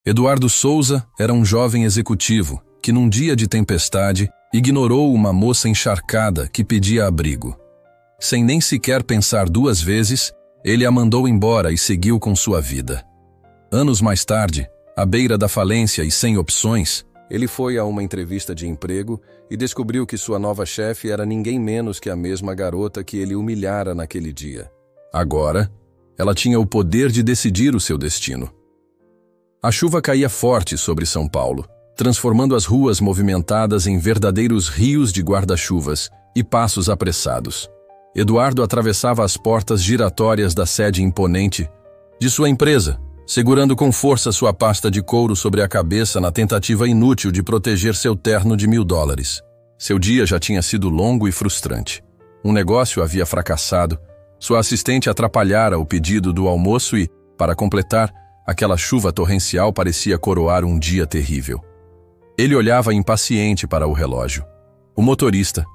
Eduardo Souza era um jovem executivo que, num dia de tempestade, ignorou uma moça encharcada que pedia abrigo. Sem nem sequer pensar duas vezes, ele a mandou embora e seguiu com sua vida. Anos mais tarde, à beira da falência e sem opções, ele foi a uma entrevista de emprego e descobriu que sua nova chefe era ninguém menos que a mesma garota que ele humilhara naquele dia. Agora, ela tinha o poder de decidir o seu destino. A chuva caía forte sobre São Paulo, transformando as ruas movimentadas em verdadeiros rios de guarda-chuvas e passos apressados. Eduardo atravessava as portas giratórias da sede imponente de sua empresa, segurando com força sua pasta de couro sobre a cabeça na tentativa inútil de proteger seu terno de $1000. Seu dia já tinha sido longo e frustrante. Um negócio havia fracassado, sua assistente atrapalhara o pedido do almoço e, para completar, aquela chuva torrencial parecia coroar um dia terrível. Ele olhava impaciente para o relógio. O motorista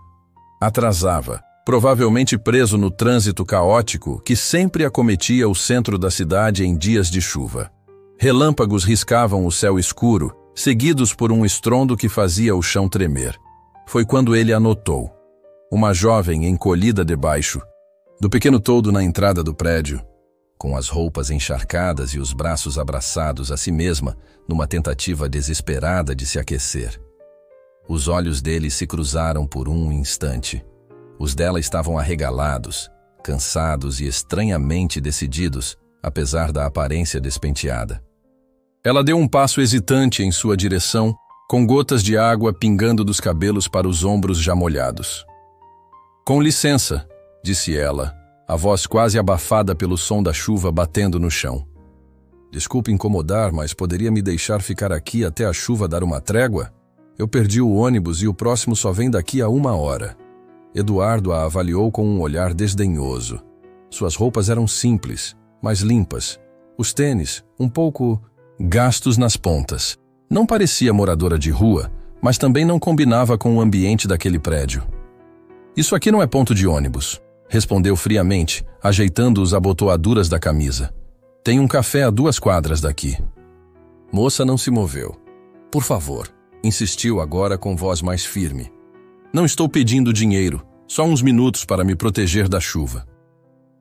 atrasava, provavelmente preso no trânsito caótico que sempre acometia o centro da cidade em dias de chuva. Relâmpagos riscavam o céu escuro, seguidos por um estrondo que fazia o chão tremer. Foi quando ele a notou. Uma jovem encolhida debaixo do pequeno toldo na entrada do prédio, com as roupas encharcadas e os braços abraçados a si mesma numa tentativa desesperada de se aquecer. Os olhos dele se cruzaram por um instante. Os dela estavam arregalados, cansados e estranhamente decididos, apesar da aparência despenteada. Ela deu um passo hesitante em sua direção, com gotas de água pingando dos cabelos para os ombros já molhados. "Com licença", disse ela, a voz quase abafada pelo som da chuva batendo no chão. "Desculpe incomodar, mas poderia me deixar ficar aqui até a chuva dar uma trégua? Eu perdi o ônibus e o próximo só vem daqui a 1 hora. Eduardo a avaliou com um olhar desdenhoso. Suas roupas eram simples, mas limpas. Os tênis, um pouco gastos nas pontas. Não parecia moradora de rua, mas também não combinava com o ambiente daquele prédio. "Isso aqui não é ponto de ônibus", respondeu friamente, ajeitando as abotoaduras da camisa. "Tem um café a 2 quadras daqui." Moça não se moveu. "Por favor", insistiu agora com voz mais firme. "Não estou pedindo dinheiro, só uns minutos para me proteger da chuva."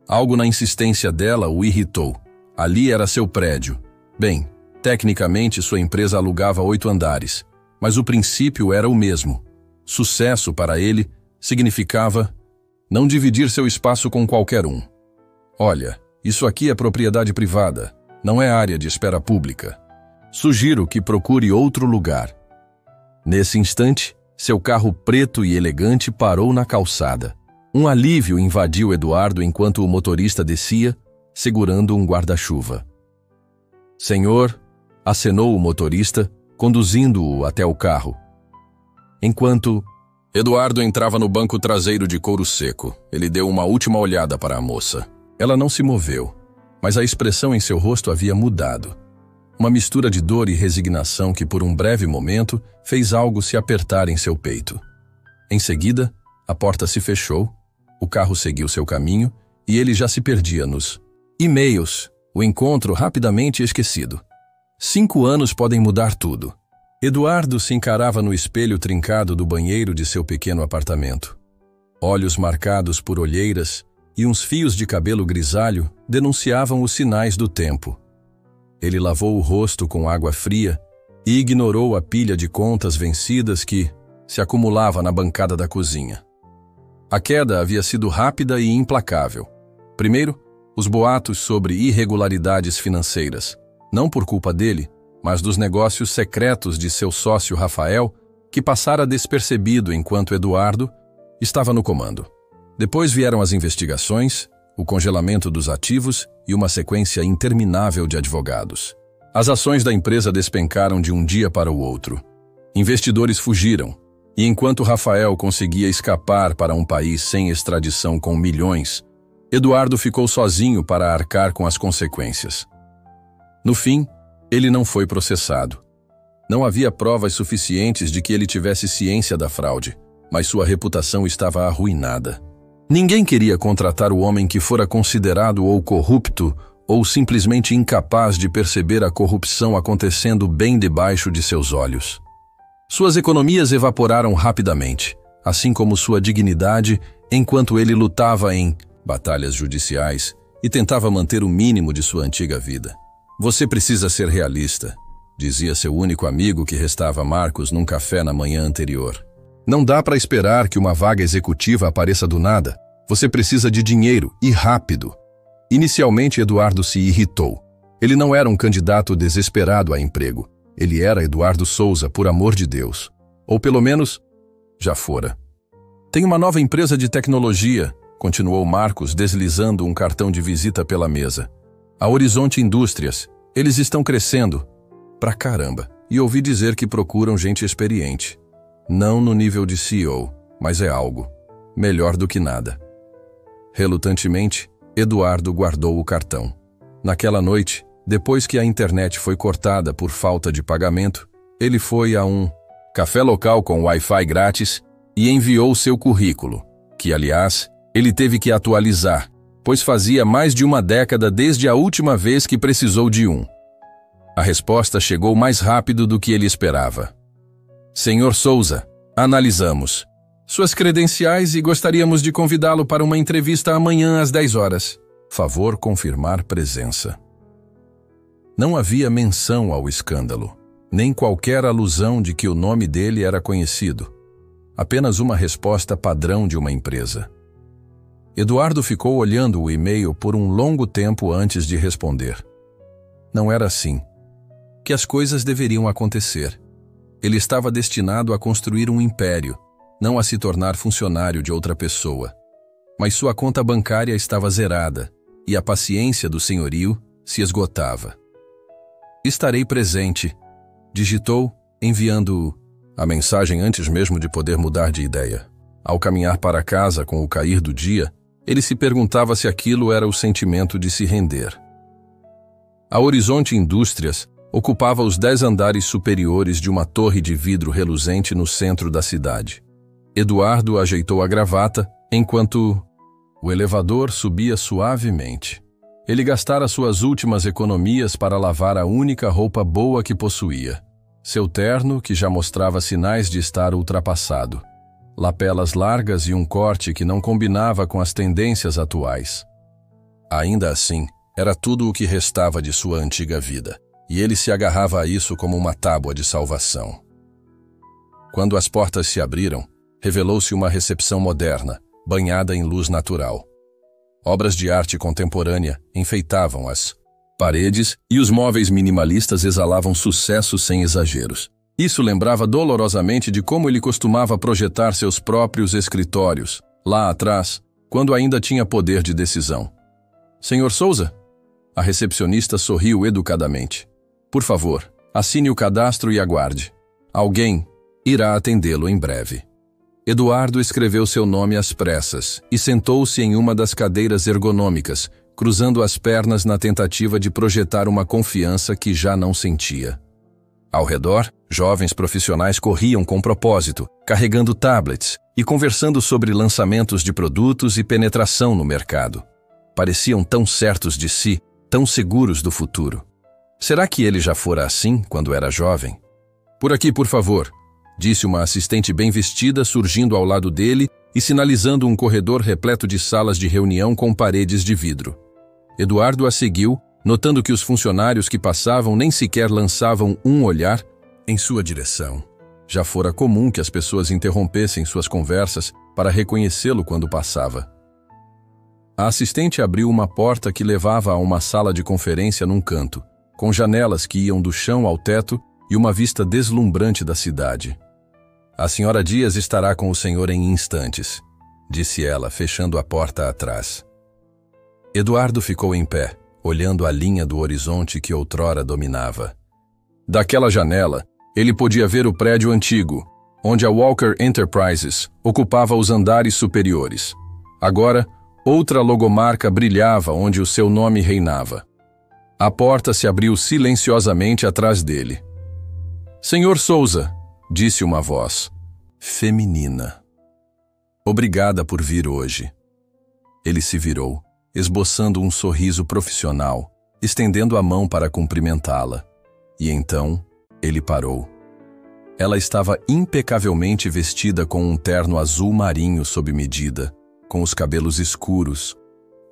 Algo na insistência dela o irritou. Ali era seu prédio. Bem, tecnicamente sua empresa alugava 8 andares, mas o princípio era o mesmo. Sucesso para ele significava não dividir seu espaço com qualquer um. "Olha, isso aqui é propriedade privada, não é área de espera pública. Sugiro que procure outro lugar." Nesse instante, seu carro preto e elegante parou na calçada. Um alívio invadiu Eduardo enquanto o motorista descia, segurando um guarda-chuva. "Senhor", acenou o motorista, conduzindo-o até o carro. Enquanto Eduardo entrava no banco traseiro de couro seco, ele deu uma última olhada para a moça. Ela não se moveu, mas a expressão em seu rosto havia mudado. Uma mistura de dor e resignação que, por um breve momento, fez algo se apertar em seu peito. Em seguida, a porta se fechou, o carro seguiu seu caminho e ele já se perdia nos e-mails, o encontro rapidamente esquecido. 5 anos podem mudar tudo. Eduardo se encarava no espelho trincado do banheiro de seu pequeno apartamento. Olhos marcados por olheiras e uns fios de cabelo grisalho denunciavam os sinais do tempo. Ele lavou o rosto com água fria e ignorou a pilha de contas vencidas que se acumulava na bancada da cozinha. A queda havia sido rápida e implacável. Primeiro, os boatos sobre irregularidades financeiras, não por culpa dele, mas dos negócios secretos de seu sócio Rafael, que passara despercebido enquanto Eduardo estava no comando. Depois vieram as investigações, o congelamento dos ativos e uma sequência interminável de advogados. As ações da empresa despencaram de um dia para o outro. Investidores fugiram, e enquanto Rafael conseguia escapar para um país sem extradição com milhões, Eduardo ficou sozinho para arcar com as consequências. No fim, ele não foi processado. Não havia provas suficientes de que ele tivesse ciência da fraude, mas sua reputação estava arruinada. Ninguém queria contratar o homem que fora considerado ou corrupto ou simplesmente incapaz de perceber a corrupção acontecendo bem debaixo de seus olhos. Suas economias evaporaram rapidamente, assim como sua dignidade, enquanto ele lutava em batalhas judiciais e tentava manter o mínimo de sua antiga vida. Você precisa ser realista, dizia seu único amigo que restava a Marcos num café na manhã anterior. Não dá para esperar que uma vaga executiva apareça do nada. Você precisa de dinheiro, e rápido. Inicialmente, Eduardo se irritou. Ele não era um candidato desesperado a emprego. Ele era Eduardo Souza, por amor de Deus. Ou pelo menos, já fora. Tem uma nova empresa de tecnologia, continuou Marcos, deslizando um cartão de visita pela mesa. A Horizonte Indústrias. Eles estão crescendo. Pra caramba. E ouvi dizer que procuram gente experiente. Não no nível de CEO, mas é algo. Melhor do que nada. Relutantemente, Eduardo guardou o cartão. Naquela noite, depois que a internet foi cortada por falta de pagamento, ele foi a um café local com Wi-Fi grátis e enviou seu currículo, que, aliás, ele teve que atualizar, pois fazia mais de uma década desde a última vez que precisou de um. A resposta chegou mais rápido do que ele esperava. Senhor Souza, analisamos suas credenciais e gostaríamos de convidá-lo para uma entrevista amanhã às 10 horas. Favor confirmar presença. Não havia menção ao escândalo, nem qualquer alusão de que o nome dele era conhecido. Apenas uma resposta padrão de uma empresa. Eduardo ficou olhando o e-mail por um longo tempo antes de responder. Não era assim que as coisas deveriam acontecer. Ele estava destinado a construir um império, não a se tornar funcionário de outra pessoa. Mas sua conta bancária estava zerada, e a paciência do senhorio se esgotava. Estarei presente, digitou, enviando a mensagem antes mesmo de poder mudar de ideia. Ao caminhar para casa com o cair do dia, ele se perguntava se aquilo era o sentimento de se render. A Horizonte Indústrias ocupava os 10 andares superiores de uma torre de vidro reluzente no centro da cidade. Eduardo ajeitou a gravata, enquanto o elevador subia suavemente. Ele gastara suas últimas economias para lavar a única roupa boa que possuía. Seu terno, que já mostrava sinais de estar ultrapassado. Lapelas largas e um corte que não combinava com as tendências atuais. Ainda assim, era tudo o que restava de sua antiga vida. E ele se agarrava a isso como uma tábua de salvação. Quando as portas se abriram, revelou-se uma recepção moderna, banhada em luz natural. Obras de arte contemporânea enfeitavam as paredes e os móveis minimalistas exalavam sucesso sem exageros. Isso lembrava dolorosamente de como ele costumava projetar seus próprios escritórios, lá atrás, quando ainda tinha poder de decisão. Senhor Souza? A recepcionista sorriu educadamente. Por favor, assine o cadastro e aguarde. Alguém irá atendê-lo em breve. Eduardo escreveu seu nome às pressas e sentou-se em uma das cadeiras ergonômicas, cruzando as pernas na tentativa de projetar uma confiança que já não sentia. Ao redor, jovens profissionais corriam com propósito, carregando tablets e conversando sobre lançamentos de produtos e penetração no mercado. Pareciam tão certos de si, tão seguros do futuro. Será que ele já fora assim quando era jovem? Por aqui, por favor, disse uma assistente bem vestida surgindo ao lado dele e sinalizando um corredor repleto de salas de reunião com paredes de vidro. Eduardo a seguiu, notando que os funcionários que passavam nem sequer lançavam um olhar em sua direção. Já fora comum que as pessoas interrompessem suas conversas para reconhecê-lo quando passava. A assistente abriu uma porta que levava a uma sala de conferência num canto, com janelas que iam do chão ao teto e uma vista deslumbrante da cidade. A senhora Dias estará com o senhor em instantes, disse ela, fechando a porta atrás. Eduardo ficou em pé, olhando a linha do horizonte que outrora dominava. Daquela janela, ele podia ver o prédio antigo, onde a Walker Enterprises ocupava os andares superiores. Agora, outra logomarca brilhava onde o seu nome reinava. A porta se abriu silenciosamente atrás dele. Senhor Souza, disse uma voz feminina. Obrigada por vir hoje. Ele se virou, esboçando um sorriso profissional, estendendo a mão para cumprimentá-la. E então, ele parou. Ela estava impecavelmente vestida com um terno azul marinho sob medida, com os cabelos escuros,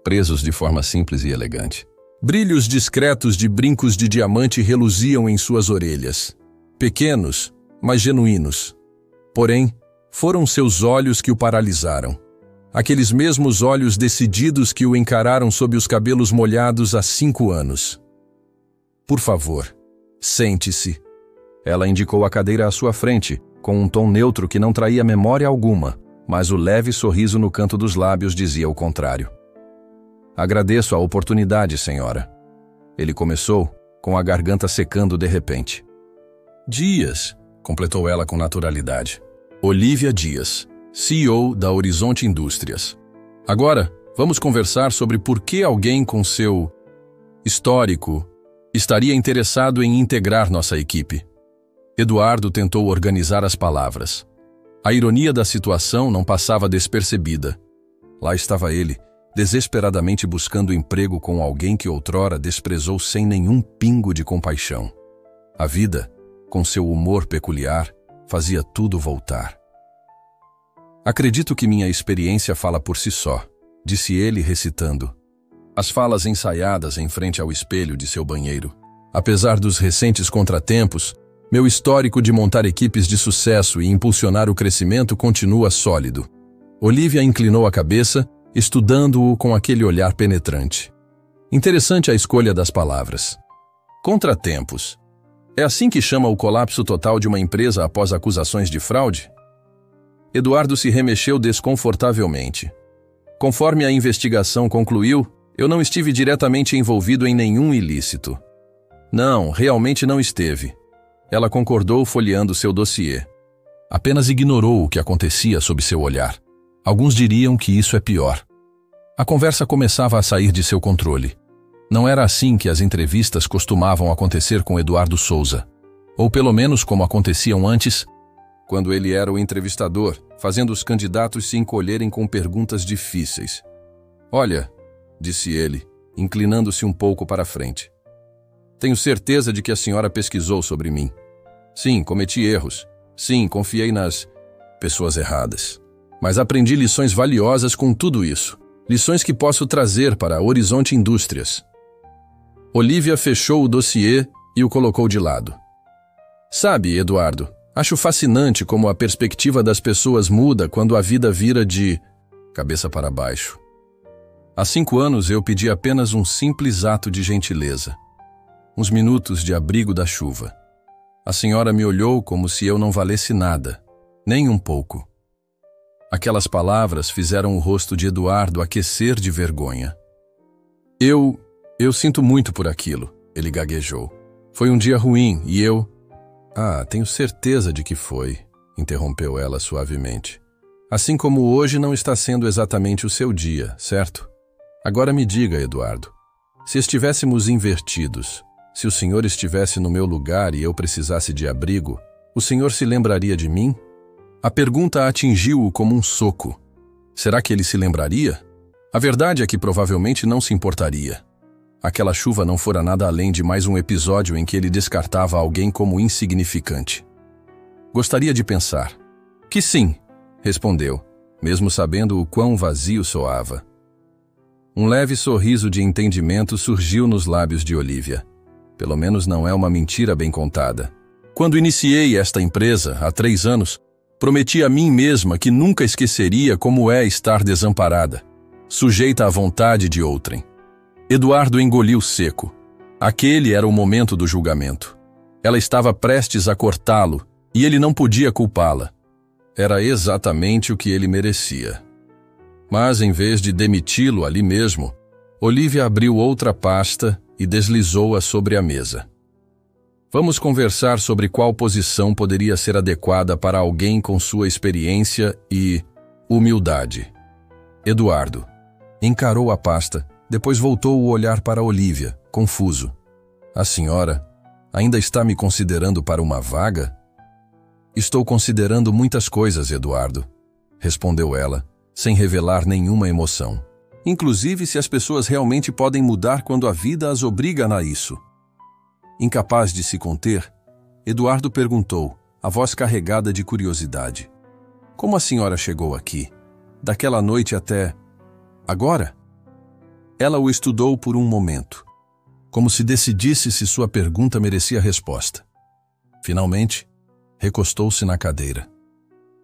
presos de forma simples e elegante. Brilhos discretos de brincos de diamante reluziam em suas orelhas. Pequenos, mas genuínos. Porém, foram seus olhos que o paralisaram. Aqueles mesmos olhos decididos que o encararam sob os cabelos molhados há 5 anos. Por favor, sente-se. Ela indicou a cadeira à sua frente, com um tom neutro que não traía memória alguma, mas o leve sorriso no canto dos lábios dizia o contrário. Agradeço a oportunidade, senhora. Ele começou, com a garganta secando de repente. Dias, completou ela com naturalidade. Olivia Dias, CEO da Horizonte Indústrias. Agora, vamos conversar sobre por que alguém com seu histórico estaria interessado em integrar nossa equipe. Eduardo tentou organizar as palavras. A ironia da situação não passava despercebida. Lá estava ele, desesperadamente buscando emprego com alguém que outrora desprezou sem nenhum pingo de compaixão. A vida, com seu humor peculiar, fazia tudo voltar. Acredito que minha experiência fala por si só, disse ele recitando. As falas ensaiadas em frente ao espelho de seu banheiro. Apesar dos recentes contratempos, meu histórico de montar equipes de sucesso e impulsionar o crescimento continua sólido. Olivia inclinou a cabeça, estudando-o com aquele olhar penetrante. Interessante a escolha das palavras. Contratempos. É assim que chama o colapso total de uma empresa após acusações de fraude? Eduardo se remexeu desconfortavelmente. Conforme a investigação concluiu, eu não estive diretamente envolvido em nenhum ilícito. Não, realmente não esteve. Ela concordou folheando seu dossiê. Apenas ignorou o que acontecia sob seu olhar. Alguns diriam que isso é pior. A conversa começava a sair de seu controle. Não era assim que as entrevistas costumavam acontecer com Eduardo Souza. Ou pelo menos como aconteciam antes, quando ele era o entrevistador, fazendo os candidatos se encolherem com perguntas difíceis. Olha, disse ele, inclinando-se um pouco para a frente. Tenho certeza de que a senhora pesquisou sobre mim. Sim, cometi erros. Sim, confiei nas pessoas erradas. Mas aprendi lições valiosas com tudo isso. Lições que posso trazer para Horizonte Indústrias. Olivia fechou o dossiê e o colocou de lado. Sabe, Eduardo, acho fascinante como a perspectiva das pessoas muda quando a vida vira de cabeça para baixo. Há 5 anos eu pedi apenas um simples ato de gentileza. Uns minutos de abrigo da chuva. A senhora me olhou como se eu não valesse nada, nem um pouco. Aquelas palavras fizeram o rosto de Eduardo aquecer de vergonha. Eu sinto muito por aquilo, ele gaguejou. Foi um dia ruim e eu... tenho certeza de que foi, interrompeu ela suavemente. Assim como hoje não está sendo exatamente o seu dia, certo? Agora me diga, Eduardo, se estivéssemos invertidos, se o senhor estivesse no meu lugar e eu precisasse de abrigo, o senhor se lembraria de mim? A pergunta atingiu-o como um soco. Será que ele se lembraria? A verdade é que provavelmente não se importaria. Aquela chuva não fora nada além de mais um episódio em que ele descartava alguém como insignificante. Gostaria de pensar. Que sim, respondeu, mesmo sabendo o quão vazio soava. Um leve sorriso de entendimento surgiu nos lábios de Olivia. Pelo menos não é uma mentira bem contada. Quando iniciei esta empresa, há 3 anos, prometi a mim mesma que nunca esqueceria como é estar desamparada, sujeita à vontade de outrem. Eduardo engoliu seco. Aquele era o momento do julgamento. Ela estava prestes a cortá-lo, e ele não podia culpá-la. Era exatamente o que ele merecia. Mas, em vez de demiti-lo ali mesmo, Olivia abriu outra pasta e deslizou-a sobre a mesa. Vamos conversar sobre qual posição poderia ser adequada para alguém com sua experiência e humildade. Eduardo encarou a pasta, depois voltou o olhar para Olivia, confuso. A senhora ainda está me considerando para uma vaga? Estou considerando muitas coisas, Eduardo, respondeu ela, sem revelar nenhuma emoção. inclusive se as pessoas realmente podem mudar quando a vida as obriga a isso. Incapaz de se conter, Eduardo perguntou, a voz carregada de curiosidade. Como a senhora chegou aqui? Daquela noite até... agora? Ela o estudou por um momento, como se decidisse se sua pergunta merecia resposta. Finalmente, recostou-se na cadeira.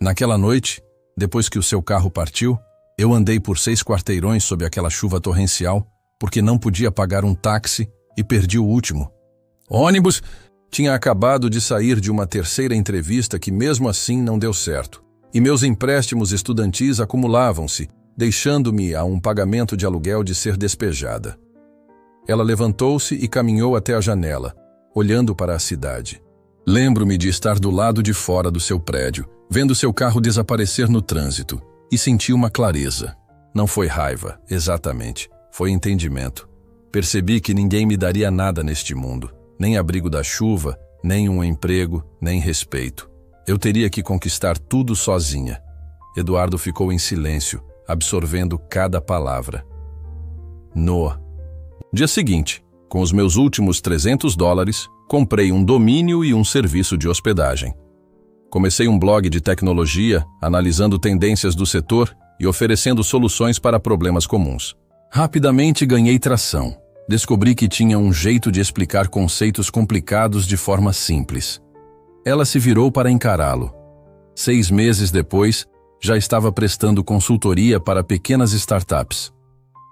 Naquela noite, depois que o seu carro partiu, eu andei por 6 quarteirões sob aquela chuva torrencial, porque não podia pagar um táxi e perdi o último. O ônibus tinha acabado de sair de uma terceira entrevista que mesmo assim não deu certo, e meus empréstimos estudantis acumulavam-se, deixando-me a um pagamento de aluguel de ser despejada. Ela levantou-se e caminhou até a janela, olhando para a cidade. Lembro-me de estar do lado de fora do seu prédio, vendo seu carro desaparecer no trânsito, e senti uma clareza. Não foi raiva, exatamente, foi entendimento. Percebi que ninguém me daria nada neste mundo, nem abrigo da chuva, nem um emprego, nem respeito. Eu teria que conquistar tudo sozinha. Eduardo ficou em silêncio, absorvendo cada palavra. No dia seguinte, com os meus últimos $300, comprei um domínio e um serviço de hospedagem. Comecei um blog de tecnologia, analisando tendências do setor e oferecendo soluções para problemas comuns. Rapidamente ganhei tração. Descobri que tinha um jeito de explicar conceitos complicados de forma simples. Ela se virou para encará-lo. 6 meses depois, já estava prestando consultoria para pequenas startups.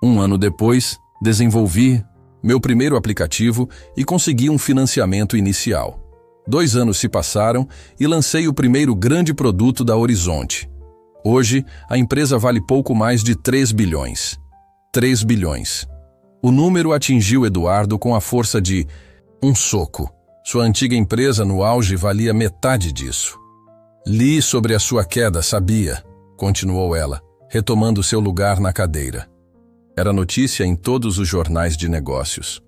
1 ano depois, desenvolvi meu primeiro aplicativo e consegui um financiamento inicial. 2 anos se passaram e lancei o primeiro grande produto da Horizonte. Hoje, a empresa vale pouco mais de 3 bilhões. 3 bilhões. O número atingiu Eduardo com a força de um soco. Sua antiga empresa no auge valia metade disso. Li sobre a sua queda, sabia? Continuou ela, retomando seu lugar na cadeira. Era notícia em todos os jornais de negócios.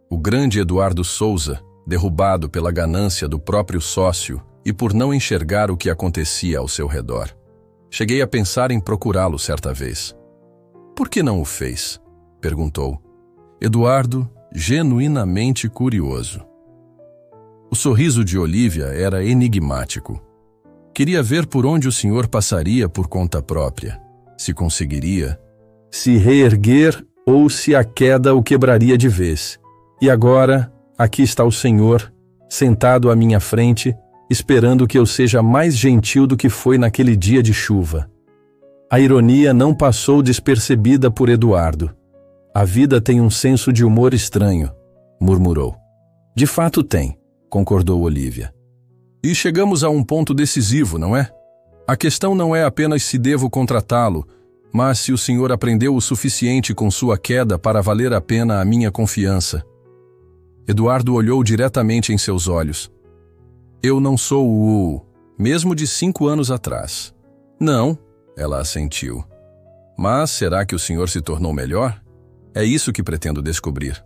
O grande Eduardo Souza, derrubado pela ganância do próprio sócio e por não enxergar o que acontecia ao seu redor. Cheguei a pensar em procurá-lo certa vez. Por que não o fez? Perguntou. Eduardo, genuinamente curioso. O sorriso de Olívia era enigmático. Queria ver por onde o senhor passaria por conta própria. Se conseguiria se reerguer ou se a queda o quebraria de vez. E agora, aqui está o senhor, sentado à minha frente, esperando que eu seja mais gentil do que foi naquele dia de chuva. A ironia não passou despercebida por Eduardo. A vida tem um senso de humor estranho, murmurou. De fato tem, concordou Olívia. E chegamos a um ponto decisivo, não é? A questão não é apenas se devo contratá-lo, mas se o senhor aprendeu o suficiente com sua queda para valer a pena a minha confiança. Eduardo olhou diretamente em seus olhos. Eu não sou o... mesmo de 5 anos atrás. Não, ela assentiu. Mas será que o senhor se tornou melhor? É isso que pretendo descobrir.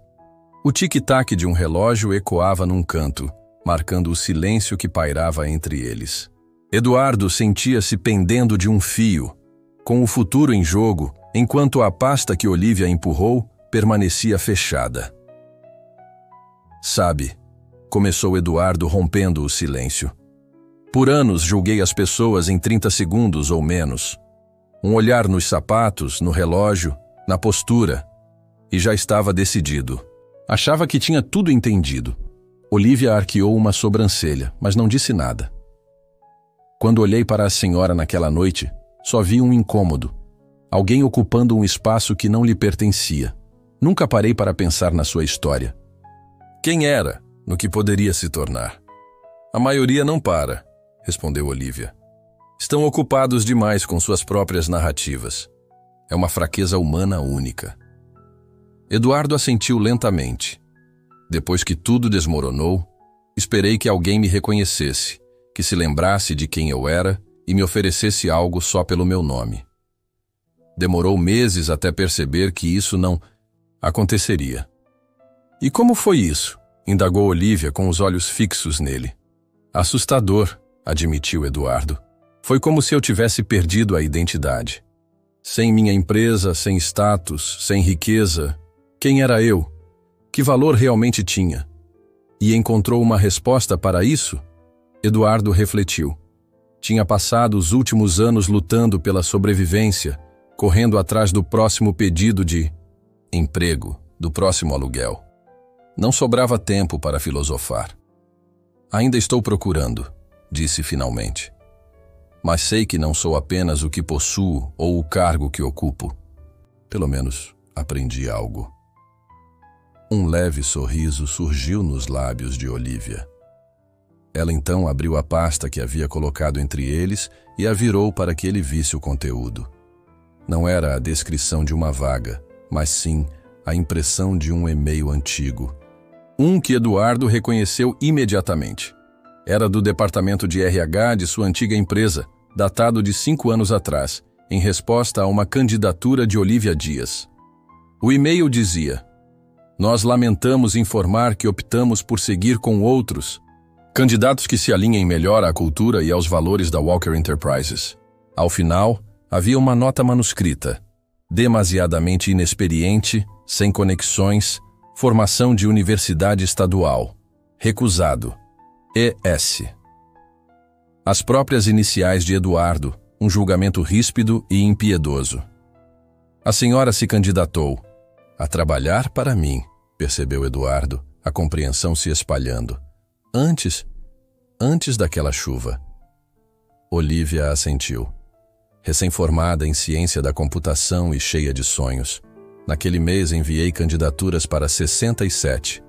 O tic-tac de um relógio ecoava num canto, marcando o silêncio que pairava entre eles. Eduardo sentia-se pendendo de um fio, com o futuro em jogo, enquanto a pasta que Olívia empurrou permanecia fechada. Sabe, começou Eduardo rompendo o silêncio. Por anos julguei as pessoas em 30 segundos ou menos. Um olhar nos sapatos, no relógio, na postura, e já estava decidido. Achava que tinha tudo entendido. Olívia arqueou uma sobrancelha, mas não disse nada. Quando olhei para a senhora naquela noite, só vi um incômodo. Alguém ocupando um espaço que não lhe pertencia. Nunca parei para pensar na sua história. Quem era, no que poderia se tornar? A maioria não para, respondeu Olívia. Estão ocupados demais com suas próprias narrativas. É uma fraqueza humana única. Eduardo assentiu lentamente. Depois que tudo desmoronou, esperei que alguém me reconhecesse, que se lembrasse de quem eu era e me oferecesse algo só pelo meu nome. Demorou meses até perceber que isso não aconteceria. E como foi isso? Indagou Olívia com os olhos fixos nele. Assustador, admitiu Eduardo. Foi como se eu tivesse perdido a identidade. Sem minha empresa, sem status, sem riqueza, quem era eu? Que valor realmente tinha? E encontrou uma resposta para isso? Eduardo refletiu. Tinha passado os últimos anos lutando pela sobrevivência, correndo atrás do próximo pedido de emprego, do próximo aluguel. Não sobrava tempo para filosofar. Ainda estou procurando, disse finalmente. Mas sei que não sou apenas o que possuo ou o cargo que ocupo. Pelo menos aprendi algo. Um leve sorriso surgiu nos lábios de Olivia. Ela então abriu a pasta que havia colocado entre eles e a virou para que ele visse o conteúdo. Não era a descrição de uma vaga, mas sim a impressão de um e-mail antigo. Um que Eduardo reconheceu imediatamente. Era do departamento de RH de sua antiga empresa, datado de 5 anos atrás, em resposta a uma candidatura de Olivia Dias. O e-mail dizia: "Nós lamentamos informar que optamos por seguir com outros candidatos que se alinhem melhor à cultura e aos valores da Walker Enterprises." Ao final, havia uma nota manuscrita. Demasiadamente inexperiente, sem conexões, formação de universidade estadual. Recusado. ES. As próprias iniciais de Eduardo, um julgamento ríspido e impiedoso. A senhora se candidatou a trabalhar para mim, percebeu Eduardo, a compreensão se espalhando. Antes daquela chuva. Olivia assentiu. Recém-formada em ciência da computação e cheia de sonhos. Naquele mês enviei candidaturas para 67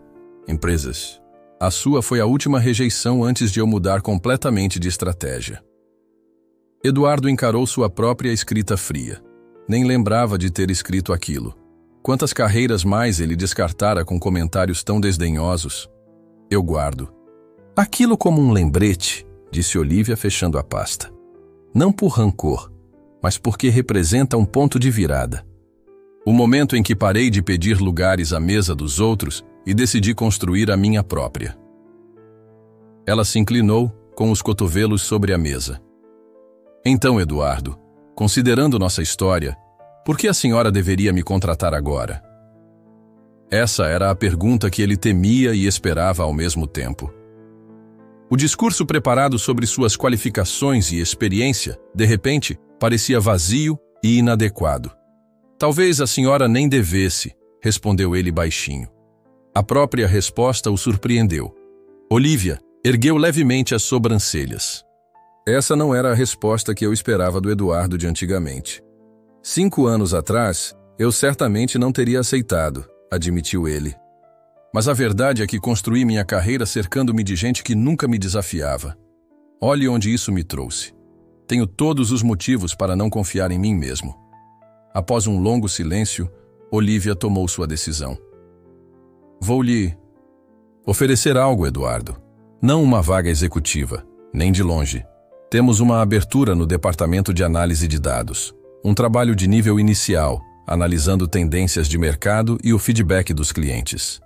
empresas. A sua foi a última rejeição antes de eu mudar completamente de estratégia. Eduardo encarou sua própria escrita fria. Nem lembrava de ter escrito aquilo. Quantas carreiras mais ele descartara com comentários tão desdenhosos? Eu guardo. Aquilo como um lembrete, disse Olivia fechando a pasta. Não por rancor, mas porque representa um ponto de virada. O momento em que parei de pedir lugares à mesa dos outros e decidi construir a minha própria. Ela se inclinou, com os cotovelos sobre a mesa. Então, Eduardo, considerando nossa história, por que a senhora deveria me contratar agora? Essa era a pergunta que ele temia e esperava ao mesmo tempo. O discurso preparado sobre suas qualificações e experiência, de repente, parecia vazio e inadequado. Talvez a senhora nem devesse, respondeu ele baixinho. A própria resposta o surpreendeu. Olivia ergueu levemente as sobrancelhas. Essa não era a resposta que eu esperava do Eduardo de antigamente. 5 anos atrás, eu certamente não teria aceitado, admitiu ele. Mas a verdade é que construí minha carreira cercando-me de gente que nunca me desafiava. Olhe onde isso me trouxe. Tenho todos os motivos para não confiar em mim mesmo. Após um longo silêncio, Olivia tomou sua decisão. Vou lhe oferecer algo, Eduardo. Não uma vaga executiva, nem de longe. Temos uma abertura no departamento de análise de dados. Um trabalho de nível inicial, analisando tendências de mercado e o feedback dos clientes.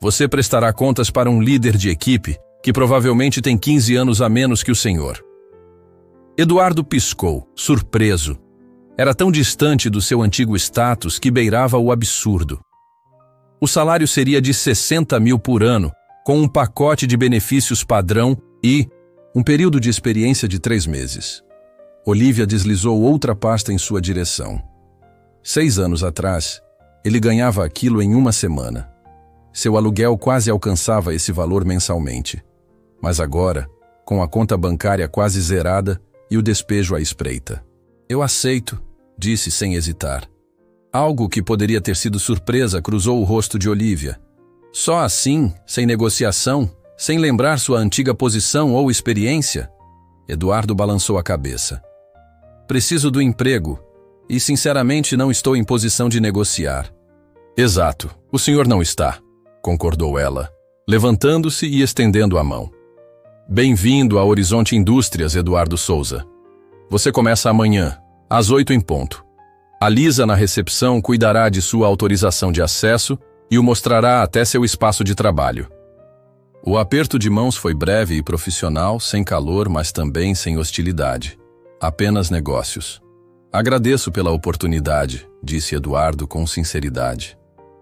Você prestará contas para um líder de equipe que provavelmente tem 15 anos a menos que o senhor. Eduardo piscou, surpreso. Era tão distante do seu antigo status que beirava o absurdo. O salário seria de 60 mil por ano, com um pacote de benefícios padrão e um período de experiência de 3 meses. Olivia deslizou outra pasta em sua direção. 6 anos atrás, ele ganhava aquilo em 1 semana. Seu aluguel quase alcançava esse valor mensalmente. Mas agora, com a conta bancária quase zerada e o despejo à espreita. Eu aceito, disse sem hesitar. Algo que poderia ter sido surpresa cruzou o rosto de Olivia. Só assim, sem negociação, sem lembrar sua antiga posição ou experiência? Eduardo balançou a cabeça. Preciso do emprego e, sinceramente, não estou em posição de negociar. Exato, o senhor não está, concordou ela, levantando-se e estendendo a mão. Bem-vindo a Horizonte Indústrias, Eduardo Souza. Você começa amanhã, às 8 em ponto. A Lisa na recepção cuidará de sua autorização de acesso e o mostrará até seu espaço de trabalho. O aperto de mãos foi breve e profissional, sem calor, mas também sem hostilidade. Apenas negócios. Agradeço pela oportunidade, disse Eduardo com sinceridade.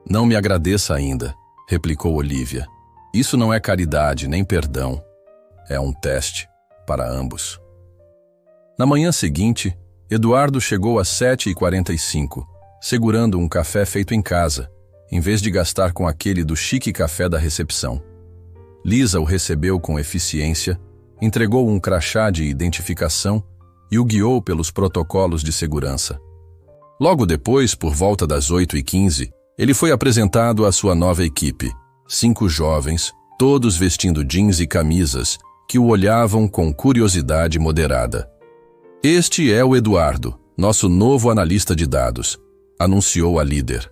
Não me agradeça ainda, replicou Olívia. Isso não é caridade nem perdão. É um teste para ambos. Na manhã seguinte, Eduardo chegou às 7h45, segurando um café feito em casa, em vez de gastar com aquele do chique café da recepção. Lisa o recebeu com eficiência, entregou um crachá de identificação e o guiou pelos protocolos de segurança. Logo depois, por volta das 8h15, ele foi apresentado à sua nova equipe, 5 jovens, todos vestindo jeans e camisas, que o olhavam com curiosidade moderada. Este é o Eduardo, nosso novo analista de dados, anunciou a líder.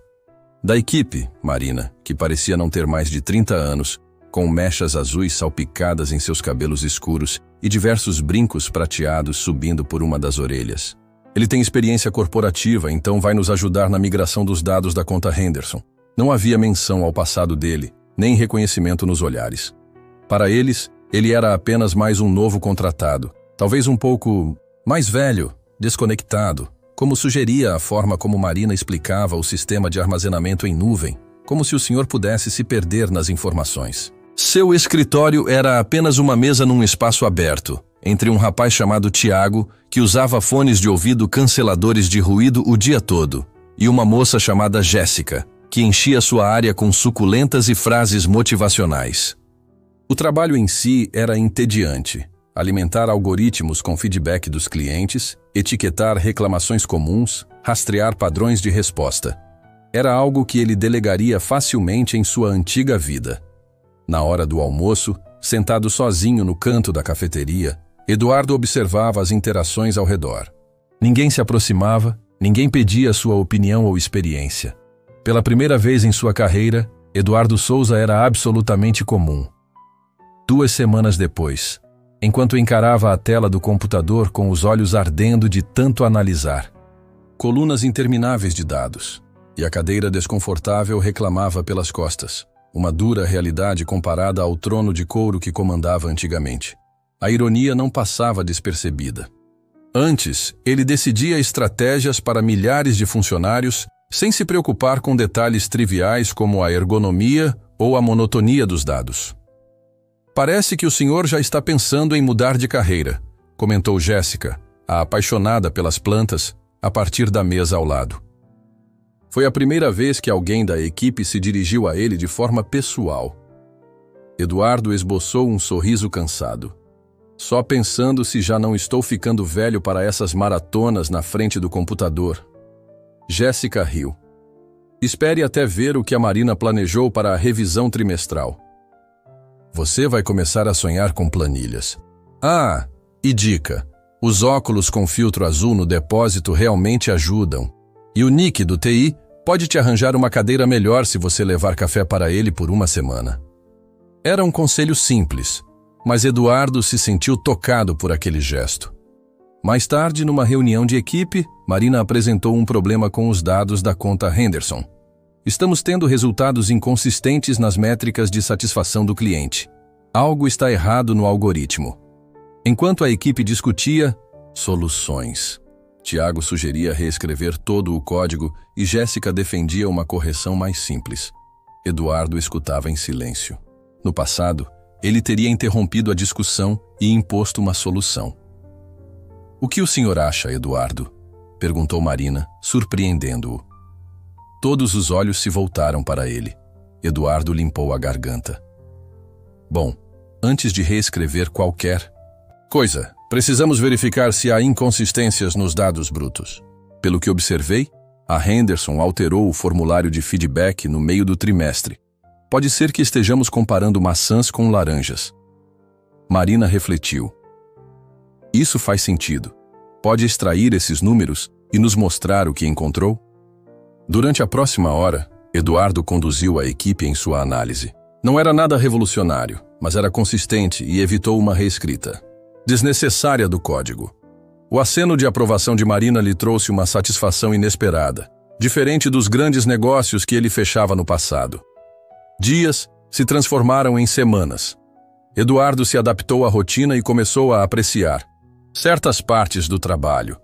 Da equipe, Marina, que parecia não ter mais de 30 anos, com mechas azuis salpicadas em seus cabelos escuros e diversos brincos prateados subindo por uma das orelhas. Ele tem experiência corporativa, então vai nos ajudar na migração dos dados da conta Henderson. Não havia menção ao passado dele, nem reconhecimento nos olhares. Para eles, ele era apenas mais um novo contratado, talvez um pouco mais velho, desconectado, como sugeria a forma como Marina explicava o sistema de armazenamento em nuvem, como se o senhor pudesse se perder nas informações. Seu escritório era apenas uma mesa num espaço aberto, entre um rapaz chamado Tiago, que usava fones de ouvido canceladores de ruído o dia todo, e uma moça chamada Jéssica, que enchia sua área com suculentas e frases motivacionais. O trabalho em si era entediante. Alimentar algoritmos com feedback dos clientes, etiquetar reclamações comuns, rastrear padrões de resposta. Era algo que ele delegaria facilmente em sua antiga vida. Na hora do almoço, sentado sozinho no canto da cafeteria, Eduardo observava as interações ao redor. Ninguém se aproximava, ninguém pedia sua opinião ou experiência. Pela primeira vez em sua carreira, Eduardo Souza era absolutamente comum. 2 semanas depois, enquanto encarava a tela do computador com os olhos ardendo de tanto analisar. Colunas intermináveis de dados, e a cadeira desconfortável reclamava pelas costas, uma dura realidade comparada ao trono de couro que comandava antigamente. A ironia não passava despercebida. Antes, ele decidia estratégias para milhares de funcionários sem se preocupar com detalhes triviais como a ergonomia ou a monotonia dos dados. Parece que o senhor já está pensando em mudar de carreira, comentou Jéssica, a apaixonada pelas plantas, a partir da mesa ao lado. Foi a primeira vez que alguém da equipe se dirigiu a ele de forma pessoal. Eduardo esboçou um sorriso cansado. Só pensando se já não estou ficando velho para essas maratonas na frente do computador. Jéssica riu. Espere até ver o que a Marina planejou para a revisão trimestral. Você vai começar a sonhar com planilhas. Ah, e dica, os óculos com filtro azul no depósito realmente ajudam. E o Nick do TI pode te arranjar uma cadeira melhor se você levar café para ele por 1 semana. Era um conselho simples, mas Eduardo se sentiu tocado por aquele gesto. Mais tarde, numa reunião de equipe, Marina apresentou um problema com os dados da conta Henderson. Estamos tendo resultados inconsistentes nas métricas de satisfação do cliente. Algo está errado no algoritmo. Enquanto a equipe discutia, soluções. Tiago sugeria reescrever todo o código e Jéssica defendia uma correção mais simples. Eduardo escutava em silêncio. No passado, ele teria interrompido a discussão e imposto uma solução. O que o senhor acha, Eduardo? Perguntou Marina, surpreendendo-o. Todos os olhos se voltaram para ele. Eduardo limpou a garganta. Bom, antes de reescrever qualquer coisa, precisamos verificar se há inconsistências nos dados brutos. Pelo que observei, a Henderson alterou o formulário de feedback no meio do trimestre. Pode ser que estejamos comparando maçãs com laranjas. Marina refletiu. Isso faz sentido. Pode extrair esses números e nos mostrar o que encontrou? Durante a próxima hora, Eduardo conduziu a equipe em sua análise. Não era nada revolucionário, mas era consistente e evitou uma reescrita desnecessária do código. O aceno de aprovação de Marina lhe trouxe uma satisfação inesperada, diferente dos grandes negócios que ele fechava no passado. Dias se transformaram em semanas. Eduardo se adaptou à rotina e começou a apreciar certas partes do trabalho.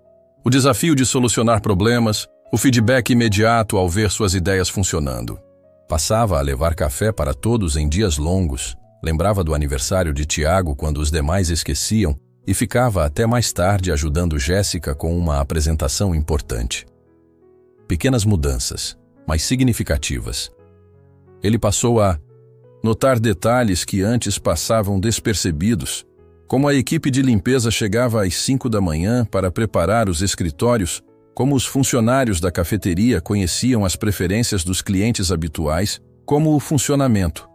O desafio de solucionar problemas, o feedback imediato ao ver suas ideias funcionando. Passava a levar café para todos em dias longos, lembrava do aniversário de Tiago quando os demais esqueciam e ficava até mais tarde ajudando Jéssica com uma apresentação importante. Pequenas mudanças, mas significativas. Ele passou a notar detalhes que antes passavam despercebidos, como a equipe de limpeza chegava às 5 da manhã para preparar os escritórios, como os funcionários da cafeteria conheciam as preferências dos clientes habituais, como o funcionamento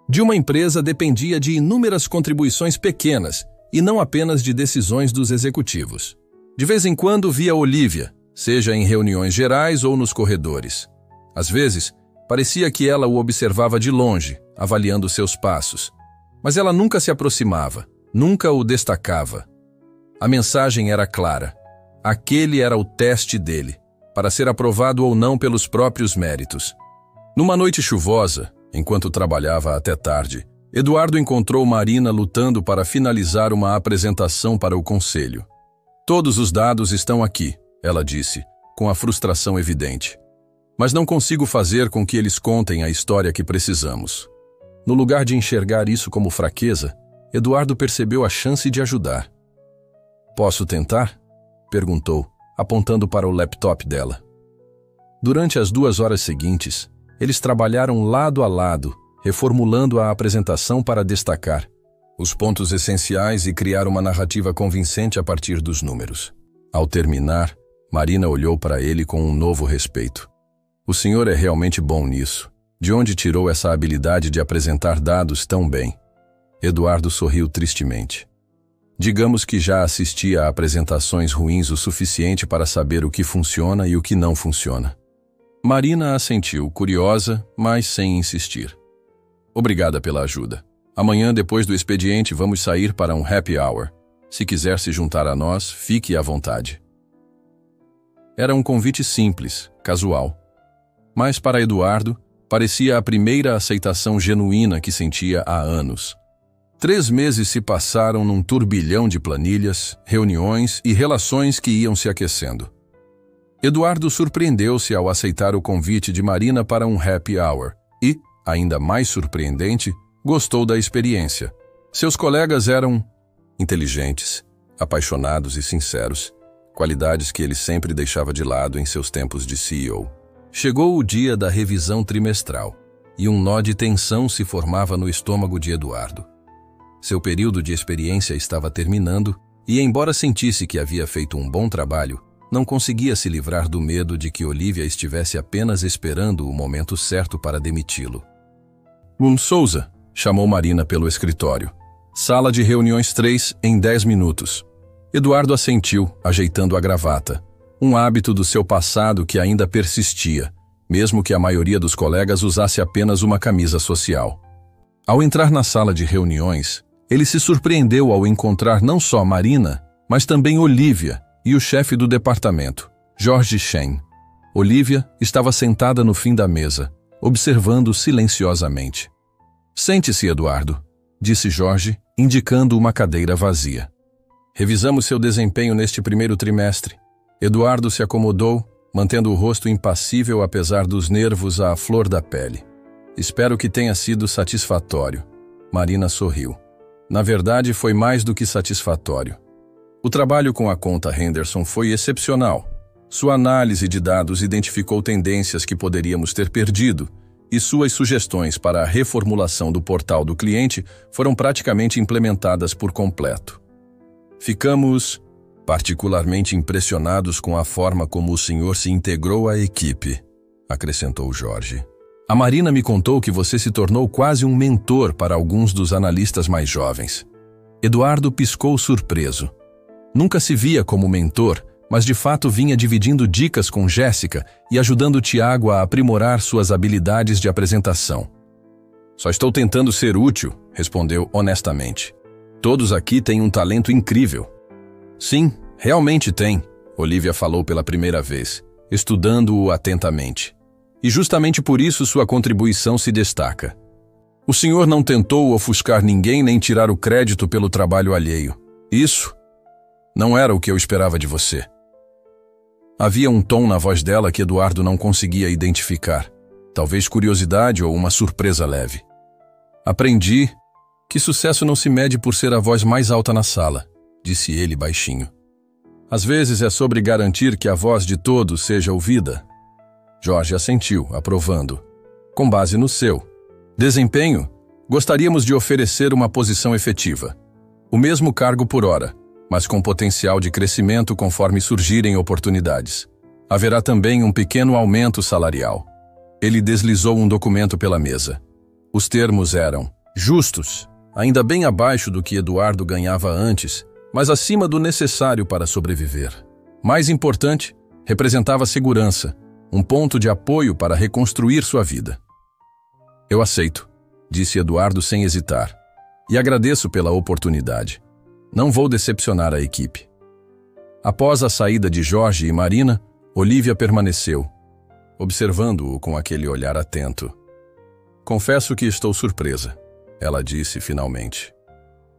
de uma empresa dependia de inúmeras contribuições pequenas e não apenas de decisões dos executivos. De vez em quando via Olivia, seja em reuniões gerais ou nos corredores. Às vezes, parecia que ela o observava de longe, avaliando seus passos. Mas ela nunca se aproximava, nunca o destacava. A mensagem era clara. Aquele era o teste dele, para ser aprovado ou não pelos próprios méritos. Numa noite chuvosa, enquanto trabalhava até tarde, Eduardo encontrou Marina lutando para finalizar uma apresentação para o conselho. Todos os dados estão aqui, ela disse, com a frustração evidente. Mas não consigo fazer com que eles contem a história que precisamos. No lugar de enxergar isso como fraqueza, Eduardo percebeu a chance de ajudar. Posso tentar? Perguntou, apontando para o laptop dela. Durante as 2 horas seguintes, eles trabalharam lado a lado, reformulando a apresentação para destacar os pontos essenciais e criar uma narrativa convincente a partir dos números. Ao terminar, Marina olhou para ele com um novo respeito. O senhor é realmente bom nisso. De onde tirou essa habilidade de apresentar dados tão bem? Eduardo sorriu tristemente. Digamos que já assisti a apresentações ruins o suficiente para saber o que funciona e o que não funciona. Marina assentiu, curiosa, mas sem insistir. Obrigada pela ajuda. Amanhã, depois do expediente, vamos sair para um happy hour. Se quiser se juntar a nós, fique à vontade. Era um convite simples, casual. Mas para Eduardo, parecia a primeira aceitação genuína que sentia há anos. 3 meses se passaram num turbilhão de planilhas, reuniões e relações que iam se aquecendo. Eduardo surpreendeu-se ao aceitar o convite de Marina para um happy hour e, ainda mais surpreendente, gostou da experiência. Seus colegas eram inteligentes, apaixonados e sinceros, qualidades que ele sempre deixava de lado em seus tempos de CEO. Chegou o dia da revisão trimestral e um nó de tensão se formava no estômago de Eduardo. Seu período de experiência estava terminando e, embora sentisse que havia feito um bom trabalho, não conseguia se livrar do medo de que Olivia estivesse apenas esperando o momento certo para demiti-lo. Souza, chamou Marina pelo escritório. Sala de reuniões 3 em 10 minutos. Eduardo assentiu, ajeitando a gravata. Um hábito do seu passado que ainda persistia, mesmo que a maioria dos colegas usasse apenas uma camisa social. Ao entrar na sala de reuniões, ele se surpreendeu ao encontrar não só Marina, mas também Olivia e o chefe do departamento, Jorge Shen. Olivia estava sentada no fim da mesa, observando silenciosamente. Sente-se, Eduardo, disse Jorge, indicando uma cadeira vazia. Revisamos seu desempenho neste primeiro trimestre. Eduardo se acomodou, mantendo o rosto impassível apesar dos nervos à flor da pele. Espero que tenha sido satisfatório. Marina sorriu. Na verdade, foi mais do que satisfatório. O trabalho com a conta Henderson foi excepcional. Sua análise de dados identificou tendências que poderíamos ter perdido, e suas sugestões para a reformulação do portal do cliente foram praticamente implementadas por completo. Ficamos particularmente impressionados com a forma como o senhor se integrou à equipe, acrescentou Jorge. A Marina me contou que você se tornou quase um mentor para alguns dos analistas mais jovens. Eduardo piscou surpreso. Nunca se via como mentor, mas de fato vinha dividindo dicas com Jéssica e ajudando Tiago a aprimorar suas habilidades de apresentação. Só estou tentando ser útil, respondeu honestamente. Todos aqui têm um talento incrível. Sim, realmente tem, Olivia falou pela primeira vez, estudando-o atentamente. E justamente por isso sua contribuição se destaca. O senhor não tentou ofuscar ninguém nem tirar o crédito pelo trabalho alheio. Isso não era o que eu esperava de você. Havia um tom na voz dela que Eduardo não conseguia identificar. Talvez curiosidade ou uma surpresa leve. Aprendi que sucesso não se mede por ser a voz mais alta na sala, disse ele baixinho. Às vezes é sobre garantir que a voz de todos seja ouvida. Jorge assentiu, aprovando. Com base no seu desempenho, gostaríamos de oferecer uma posição efetiva. O mesmo cargo por hora, mas com potencial de crescimento conforme surgirem oportunidades. Haverá também um pequeno aumento salarial. Ele deslizou um documento pela mesa. Os termos eram justos, ainda bem abaixo do que Eduardo ganhava antes, mas acima do necessário para sobreviver. Mais importante, representava segurança, um ponto de apoio para reconstruir sua vida. Eu aceito, disse Eduardo sem hesitar, e agradeço pela oportunidade. Não vou decepcionar a equipe. Após a saída de Jorge e Marina, Olívia permaneceu, observando-o com aquele olhar atento. Confesso que estou surpresa, ela disse finalmente.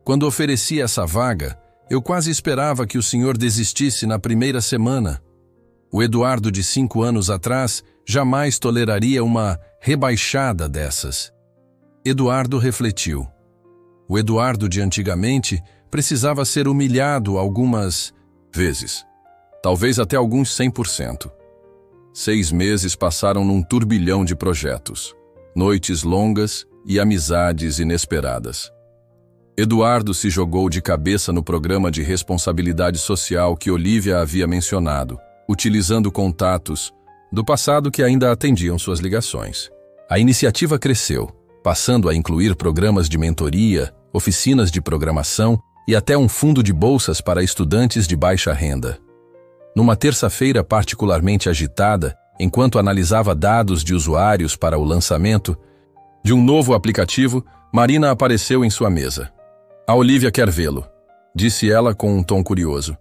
Quando ofereci essa vaga, eu quase esperava que o senhor desistisse na primeira semana. O Eduardo de 5 anos atrás jamais toleraria uma rebaixada dessas. Eduardo refletiu. O Eduardo de antigamente precisava ser humilhado algumas vezes, talvez até alguns 100%. 6 meses passaram num turbilhão de projetos, noites longas e amizades inesperadas. Eduardo se jogou de cabeça no programa de responsabilidade social que Olívia havia mencionado, utilizando contatos do passado que ainda atendiam suas ligações. A iniciativa cresceu, passando a incluir programas de mentoria, oficinas de programação e até um fundo de bolsas para estudantes de baixa renda. Numa terça-feira particularmente agitada, enquanto analisava dados de usuários para o lançamento de um novo aplicativo, Marina apareceu em sua mesa. A Olívia quer vê-lo, disse ela com um tom curioso.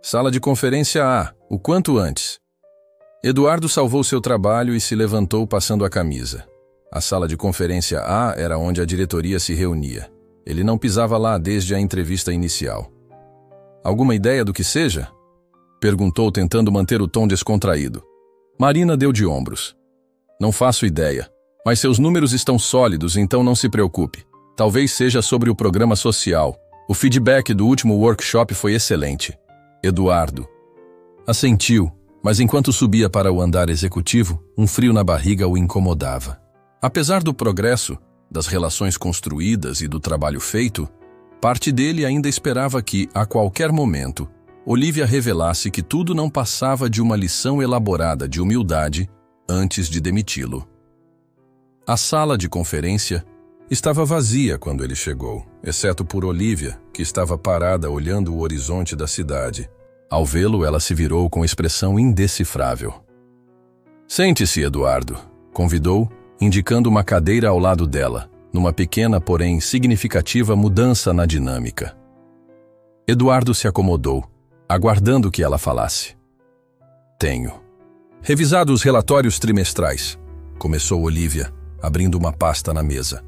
Sala de conferência A, o quanto antes. Eduardo salvou seu trabalho e se levantou passando a camisa. A sala de conferência A era onde a diretoria se reunia. Ele não pisava lá desde a entrevista inicial. Alguma ideia do que seja? Perguntou tentando manter o tom descontraído. Marina deu de ombros. Não faço ideia, mas seus números estão sólidos, então não se preocupe. Talvez seja sobre o programa social. O feedback do último workshop foi excelente. Eduardo assentiu, mas enquanto subia para o andar executivo, um frio na barriga o incomodava. Apesar do progresso, das relações construídas e do trabalho feito, parte dele ainda esperava que, a qualquer momento, Olívia revelasse que tudo não passava de uma lição elaborada de humildade antes de demiti-lo. A sala de conferência estava vazia quando ele chegou, exceto por Olívia, que estava parada olhando o horizonte da cidade. Ao vê-lo, ela se virou com expressão indecifrável. Sente-se, Eduardo, convidou, indicando uma cadeira ao lado dela, numa pequena, porém significativa mudança na dinâmica. Eduardo se acomodou, aguardando que ela falasse. Tenho revisado os relatórios trimestrais, começou Olívia, abrindo uma pasta na mesa.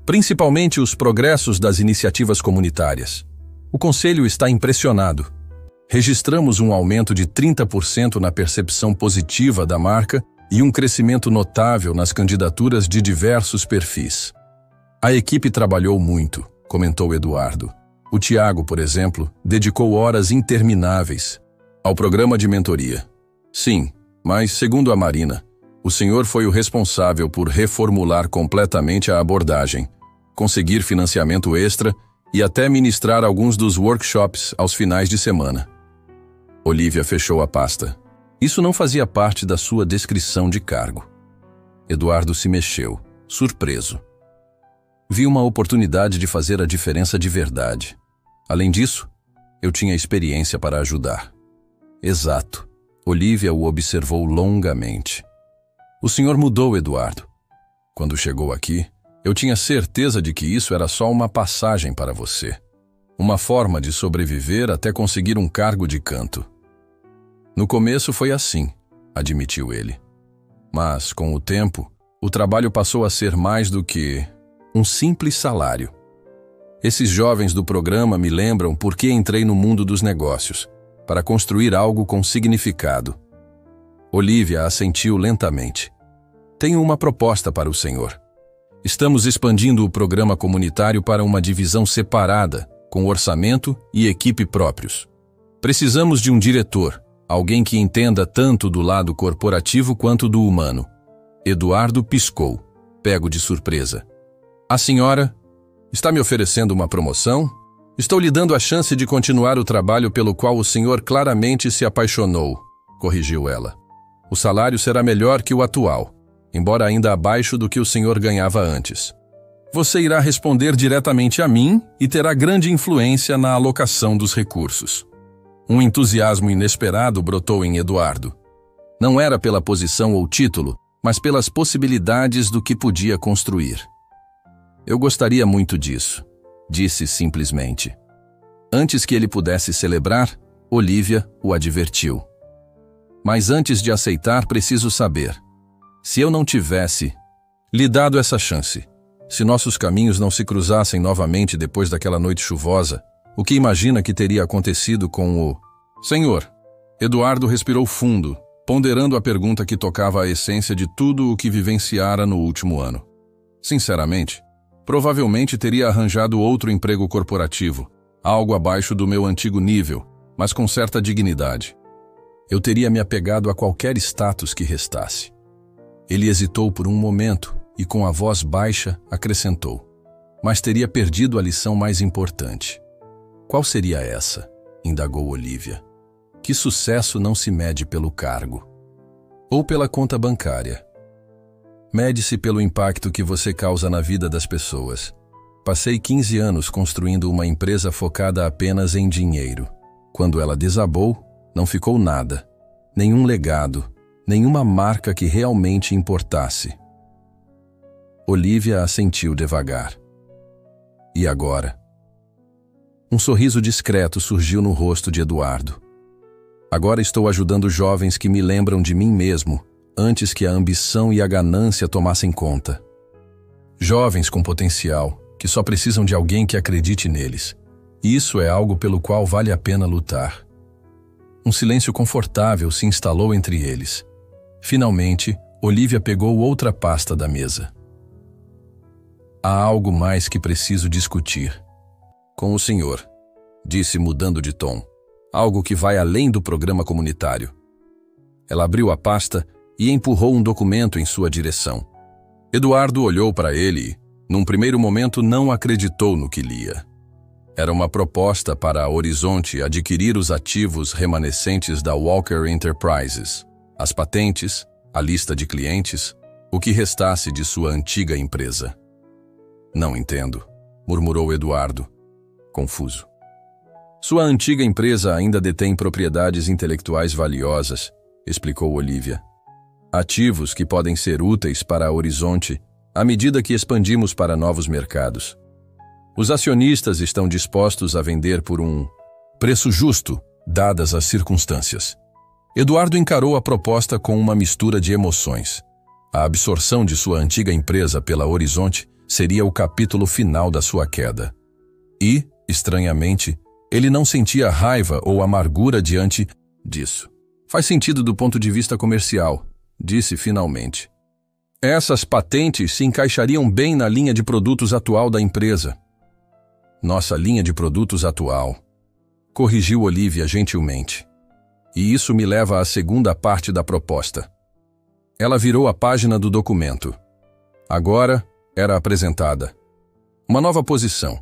Principalmente os progressos das iniciativas comunitárias. O Conselho está impressionado. Registramos um aumento de 30% na percepção positiva da marca e um crescimento notável nas candidaturas de diversos perfis. A equipe trabalhou muito, comentou Eduardo. O Tiago, por exemplo, dedicou horas intermináveis ao programa de mentoria. Sim, mas, segundo a Marina, o senhor foi o responsável por reformular completamente a abordagem, conseguir financiamento extra e até ministrar alguns dos workshops aos finais de semana. Olívia fechou a pasta. Isso não fazia parte da sua descrição de cargo. Eduardo se mexeu, surpreso. Vi uma oportunidade de fazer a diferença de verdade. Além disso, eu tinha experiência para ajudar. Exato. Olívia o observou longamente. O senhor mudou, Eduardo. Quando chegou aqui, eu tinha certeza de que isso era só uma passagem para você. Uma forma de sobreviver até conseguir um cargo de canto. No começo foi assim, admitiu ele. Mas, com o tempo, o trabalho passou a ser mais do que um simples salário. Esses jovens do programa me lembram por que entrei no mundo dos negócios, para construir algo com significado, Olivia assentiu lentamente. Tenho uma proposta para o senhor. Estamos expandindo o programa comunitário para uma divisão separada, com orçamento e equipe próprios. Precisamos de um diretor, alguém que entenda tanto do lado corporativo quanto do humano. Eduardo piscou, pego de surpresa. A senhora está me oferecendo uma promoção? Estou lhe dando a chance de continuar o trabalho pelo qual o senhor claramente se apaixonou, corrigiu ela. O salário será melhor que o atual, embora ainda abaixo do que o senhor ganhava antes. Você irá responder diretamente a mim e terá grande influência na alocação dos recursos. Um entusiasmo inesperado brotou em Eduardo. Não era pela posição ou título, mas pelas possibilidades do que podia construir. Eu gostaria muito disso, disse simplesmente. Antes que ele pudesse celebrar, Olivia o advertiu. Mas antes de aceitar, preciso saber. Se eu não tivesse lhe dado essa chance, se nossos caminhos não se cruzassem novamente depois daquela noite chuvosa, o que imagina que teria acontecido com o... Senhor, Eduardo respirou fundo, ponderando a pergunta que tocava a essência de tudo o que vivenciara no último ano. Sinceramente, provavelmente teria arranjado outro emprego corporativo, algo abaixo do meu antigo nível, mas com certa dignidade. Eu teria me apegado a qualquer status que restasse. Ele hesitou por um momento e, com a voz baixa, acrescentou. Mas teria perdido a lição mais importante. Qual seria essa? Indagou Olivia. Que sucesso não se mede pelo cargo ou pela conta bancária. Mede-se pelo impacto que você causa na vida das pessoas. Passei 15 anos construindo uma empresa focada apenas em dinheiro. Quando ela desabou, não ficou nada, nenhum legado, nenhuma marca que realmente importasse. Olivia assentiu devagar. E agora? Um sorriso discreto surgiu no rosto de Eduardo. Agora estou ajudando jovens que me lembram de mim mesmo, antes que a ambição e a ganância tomassem conta. Jovens com potencial, que só precisam de alguém que acredite neles. E isso é algo pelo qual vale a pena lutar. Um silêncio confortável se instalou entre eles. Finalmente, Olivia pegou outra pasta da mesa. Há algo mais que preciso discutir. Com o senhor, disse mudando de tom. Algo que vai além do programa comunitário. Ela abriu a pasta e empurrou um documento em sua direção. Eduardo olhou para ele e, num primeiro momento, não acreditou no que lia. Era uma proposta para a Horizonte adquirir os ativos remanescentes da Walker Enterprises, as patentes, a lista de clientes, o que restasse de sua antiga empresa. Não entendo, murmurou Eduardo, confuso. Sua antiga empresa ainda detém propriedades intelectuais valiosas, explicou Olivia. Ativos que podem ser úteis para a Horizonte à medida que expandimos para novos mercados. Os acionistas estão dispostos a vender por um preço justo, dadas as circunstâncias. Eduardo encarou a proposta com uma mistura de emoções. A absorção de sua antiga empresa pela Horizonte seria o capítulo final da sua queda. E, estranhamente, ele não sentia raiva ou amargura diante disso. Faz sentido do ponto de vista comercial, disse finalmente. Essas patentes se encaixariam bem na linha de produtos atual da empresa. Nossa linha de produtos atual, corrigiu Olivia gentilmente. E isso me leva à segunda parte da proposta. Ela virou a página do documento. Agora era apresentada uma nova posição.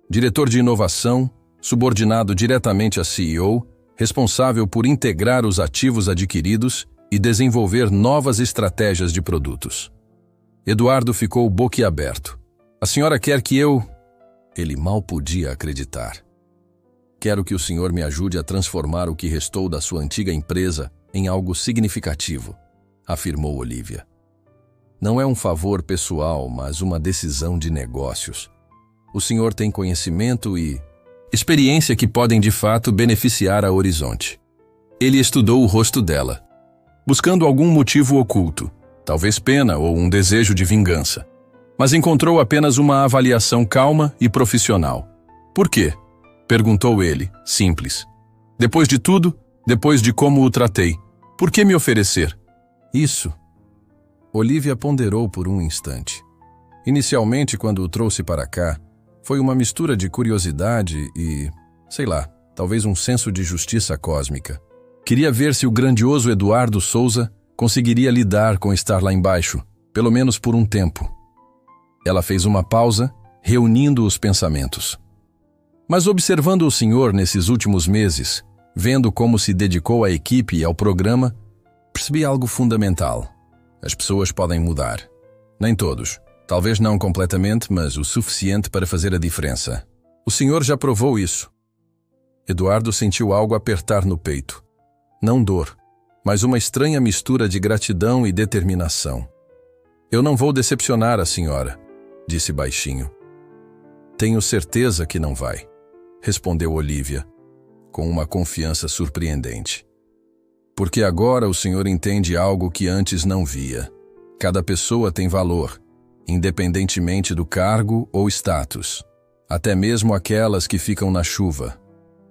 Diretor de inovação, subordinado diretamente a CEO, responsável por integrar os ativos adquiridos e desenvolver novas estratégias de produtos. Eduardo ficou boquiaberto. A senhora quer que eu... Ele mal podia acreditar. Quero que o senhor me ajude a transformar o que restou da sua antiga empresa em algo significativo, afirmou Olivia. Não é um favor pessoal, mas uma decisão de negócios. O senhor tem conhecimento e experiência que podem de fato beneficiar a Horizonte. Ele estudou o rosto dela, buscando algum motivo oculto, talvez pena ou um desejo de vingança. Mas encontrou apenas uma avaliação calma e profissional. Por quê? Perguntou ele, simples. Depois de tudo, depois de como o tratei, Por que me oferecer? Isso. Olivia ponderou por um instante. Inicialmente, quando o trouxe para cá, foi uma mistura de curiosidade e, sei lá, talvez um senso de justiça cósmica. Queria ver se o grandioso Eduardo Souza conseguiria lidar com estar lá embaixo, pelo menos por um tempo. Ela fez uma pausa, reunindo os pensamentos. Mas observando o senhor nesses últimos meses, vendo como se dedicou à equipe e ao programa, percebi algo fundamental. As pessoas podem mudar. Nem todos. Talvez não completamente, mas o suficiente para fazer a diferença. O senhor já provou isso. Eduardo sentiu algo apertar no peito. Não dor, mas uma estranha mistura de gratidão e determinação. Eu não vou decepcionar a senhora, disse baixinho. Tenho certeza que não vai, respondeu Olivia, com uma confiança surpreendente. Porque agora o senhor entende algo que antes não via. Cada pessoa tem valor, independentemente do cargo ou status, até mesmo aquelas que ficam na chuva.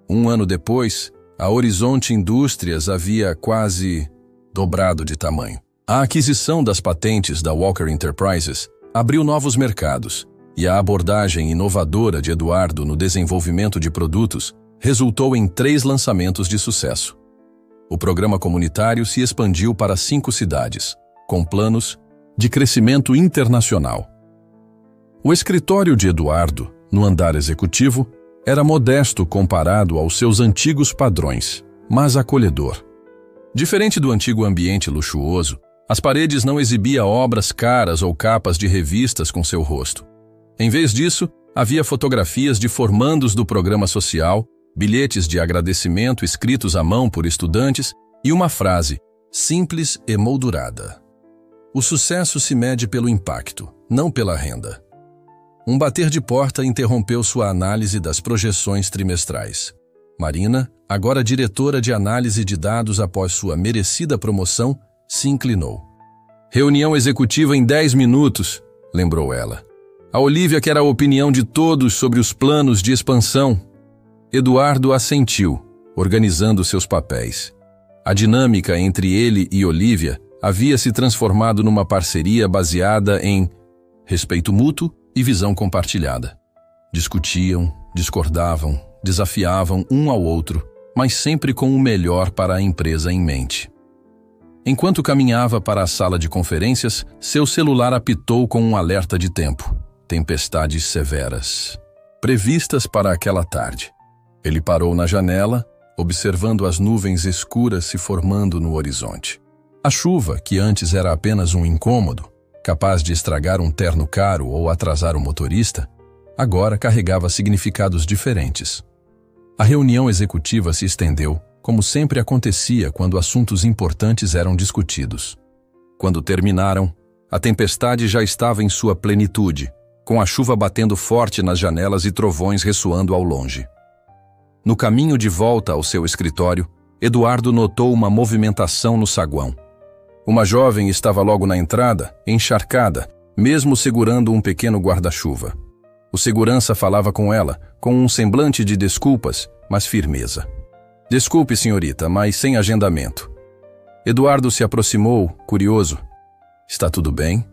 Um ano depois, a Horizonte Indústrias havia quase dobrado de tamanho. A aquisição das patentes da Walker Enterprises abriu novos mercados, e a abordagem inovadora de Eduardo no desenvolvimento de produtos resultou em 3 lançamentos de sucesso. O programa comunitário se expandiu para 5 cidades, com planos de crescimento internacional. O escritório de Eduardo, no andar executivo, era modesto comparado aos seus antigos padrões, mas acolhedor. Diferente do antigo ambiente luxuoso, as paredes não exibiam obras caras ou capas de revistas com seu rosto. Em vez disso, havia fotografias de formandos do programa social, bilhetes de agradecimento escritos à mão por estudantes e uma frase, simples e moldurada. O sucesso se mede pelo impacto, não pela renda. Um bater de porta interrompeu sua análise das projeções trimestrais. Marina, agora diretora de análise de dados após sua merecida promoção, se inclinou. Reunião executiva em 10 minutos, lembrou ela. A Olivia quer a opinião de todos sobre os planos de expansão. Eduardo assentiu, organizando seus papéis. A dinâmica entre ele e Olivia havia se transformado numa parceria baseada em respeito mútuo e visão compartilhada. Discutiam, discordavam, desafiavam um ao outro, mas sempre com o melhor para a empresa em mente. Enquanto caminhava para a sala de conferências, seu celular apitou com um alerta de tempo. Tempestades severas, previstas para aquela tarde. Ele parou na janela, observando as nuvens escuras se formando no horizonte. A chuva, que antes era apenas um incômodo, capaz de estragar um terno caro ou atrasar o motorista, agora carregava significados diferentes. A reunião executiva se estendeu, como sempre acontecia quando assuntos importantes eram discutidos. Quando terminaram, a tempestade já estava em sua plenitude, com a chuva batendo forte nas janelas e trovões ressoando ao longe. No caminho de volta ao seu escritório, Eduardo notou uma movimentação no saguão. Uma jovem estava logo na entrada, encharcada, mesmo segurando um pequeno guarda-chuva. O segurança falava com ela, com um semblante de desculpas, mas firmeza. Desculpe, senhorita, mas sem agendamento. Eduardo se aproximou, curioso. Está tudo bem?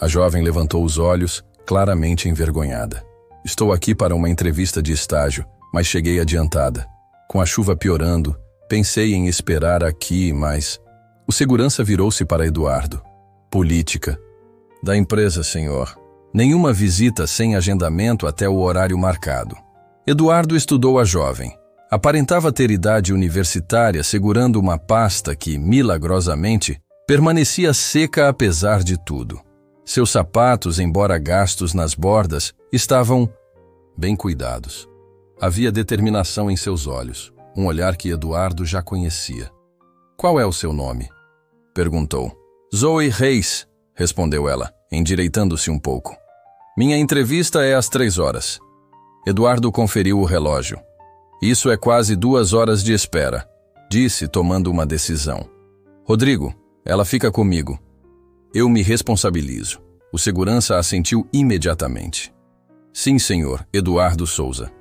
A jovem levantou os olhos, claramente envergonhada. Estou aqui para uma entrevista de estágio, mas cheguei adiantada. Com a chuva piorando, pensei em esperar aqui, mas... O segurança virou-se para Eduardo. Política. Da empresa, senhor. Nenhuma visita sem agendamento até o horário marcado. Eduardo estudou a jovem. Aparentava ter idade universitária segurando uma pasta que, milagrosamente, permanecia seca apesar de tudo. Seus sapatos, embora gastos nas bordas, estavam bem cuidados. Havia determinação em seus olhos, um olhar que Eduardo já conhecia. Qual é o seu nome? Perguntou. Zoe Reis, respondeu ela, endireitando-se um pouco. Minha entrevista é às 3 horas. Eduardo conferiu o relógio. Isso é quase 2 horas de espera, disse, tomando uma decisão. Rodrigo, ela fica comigo. Eu me responsabilizo. O segurança assentiu imediatamente. Sim, senhor, Eduardo Souza.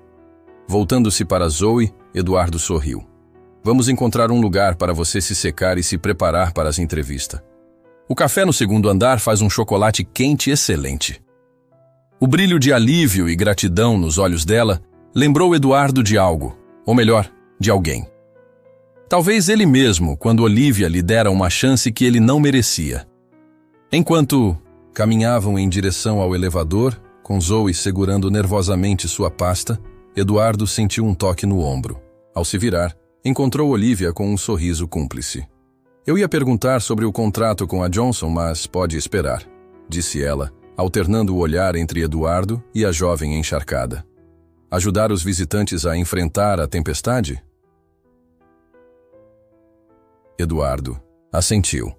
Voltando-se para Zoe, Eduardo sorriu. Vamos encontrar um lugar para você se secar e se preparar para as entrevistas. O café no segundo andar faz um chocolate quente excelente. O brilho de alívio e gratidão nos olhos dela lembrou Eduardo de algo, ou melhor, de alguém. Talvez ele mesmo, quando Olivia lhe dera uma chance que ele não merecia. Enquanto caminhavam em direção ao elevador, com Zoe segurando nervosamente sua pasta, Eduardo sentiu um toque no ombro. Ao se virar, encontrou Olivia com um sorriso cúmplice. Eu ia perguntar sobre o contrato com a Johnson, mas pode esperar, disse ela, alternando o olhar entre Eduardo e a jovem encharcada. Ajudar os visitantes a enfrentar a tempestade? Eduardo assentiu.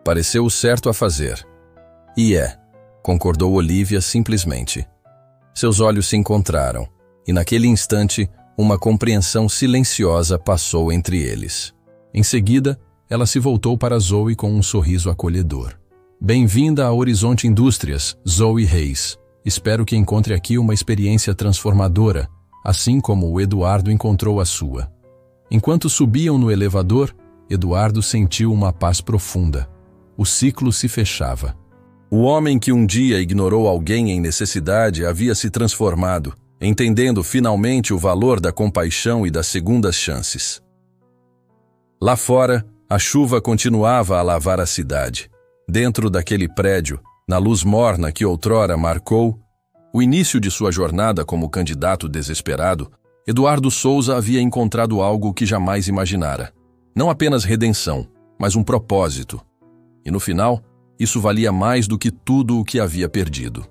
Pareceu o certo a fazer. E concordou Olivia simplesmente. Seus olhos se encontraram, e naquele instante, uma compreensão silenciosa passou entre eles. Em seguida, ela se voltou para Zoe com um sorriso acolhedor. Bem-vinda a Horizonte Indústrias, Zoe Reis. Espero que encontre aqui uma experiência transformadora, assim como o Eduardo encontrou a sua. Enquanto subiam no elevador, Eduardo sentiu uma paz profunda. O ciclo se fechava. O homem que um dia ignorou alguém em necessidade havia se transformado, entendendo finalmente o valor da compaixão e das segundas chances. Lá fora, a chuva continuava a lavar a cidade. Dentro daquele prédio, na luz morna que outrora marcou o início de sua jornada como candidato desesperado, Eduardo Souza havia encontrado algo que jamais imaginara. Não apenas redenção, mas um propósito. E no final, isso valia mais do que tudo o que havia perdido.